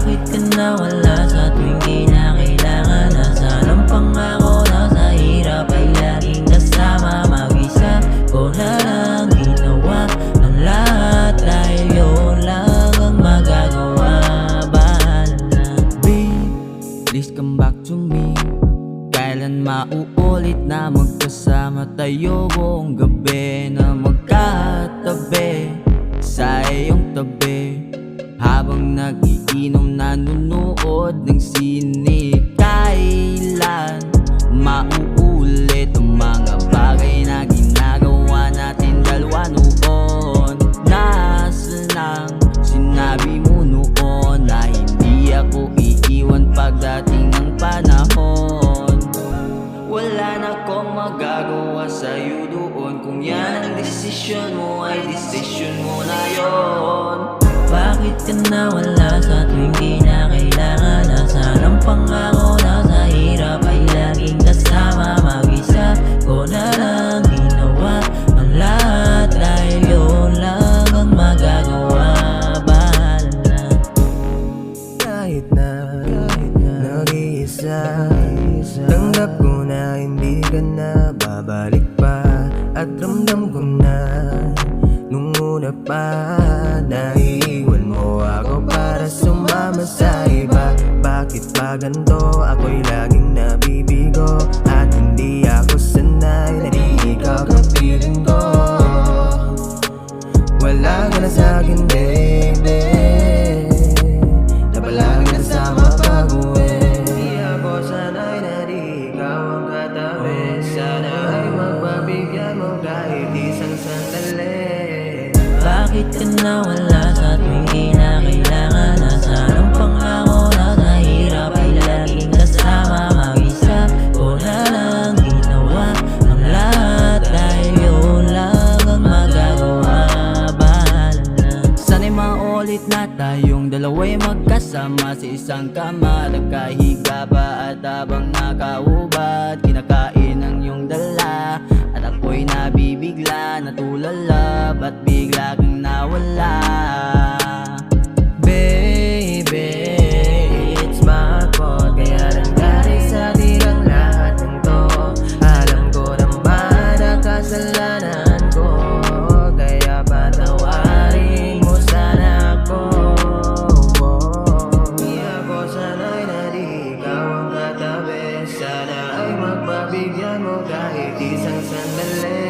Bakit ka nawala sa tuwing kinakailangan? Nasaan ang pangako na sa hirap ay laging kasama? Mag-isa ko na lang ginawa ang lahat dahil yun lang ang magagawa. Bahala na. Babe, please come back to me. Kailan mauulit na magkasama tayo buong gabi, na magkatabi sa iyong tabi habang nagiinom, nanunood ng sine. Kailan mauulit ang mga bagay na ginagawa natin dalawa noon? Nasaan ang sinabi mo noon na hindi ako iiwan pagdating ng panahon? Wala na akong magagawa sa'yo doon. Kung yan ang desisyon mo ay desisyon mo na yon. Bakit ka nawala sa tuwing kinakailangan? Nasaan ang pangako na sa hirap ay laging kasama? Mag-isa ko na lang ginawa ang lahat dahil yun lang ang magagawa. Bahala na. Kahit na nag-iisa, tanggap ko na hindi ka na babalik pa. At ramdam ko na nung una pa, naiiwan mo ako para sumama sa iba. Bakit ba ganito? Ako'y laging nabibigo at hindi ako sanay na di ikaw kapiling ko. Wala ka na sa'kin, baby, na palagi kasama pag-uwi. Di ako sanay na di ikaw ang katabi. Sana ay magbabigyan mo kahit isang sandali. Bakit ka nawala sa tuwing kinakailangan? Nasaan ang pangako na sa hirap ay laging kasama? Mag-isa ko na lang ginawa ang lahat dahil yun lang ang magagawa. Bahala na. Sana'y maulit na tayong dalawa'y magkasama sa isang kama, nagkahiga pa at habang nakahubad, kinakain ang iyong dala. At ako'y nabibigla, natulala, ba't bigla kang nawala? Baby, it's my fault, kaya nangyari sa atin ang lahat ng to. Alam ko naman na kasalanan ko, kaya patawarin mo sana ako. Di ako sanay na di ikaw ang katabi. Sana ay magbabigyan mo kahit isang sandali.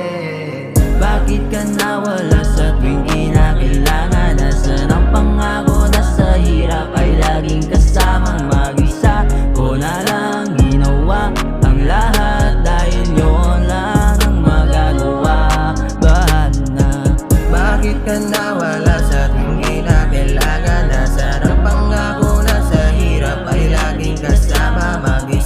Bakit ka nawala sa tuwing kinakailangan? Nasaan ang pangako na sa hirap ay laging kasama? Mag-isa ko na lang ginawa ang lahat dahil yun lang ang magagawa. Bahala na. Bakit ka nawala sa tuwing kinakailangan? Nasaan ang pangako na sa hirap ay laging kasama? Mag-isa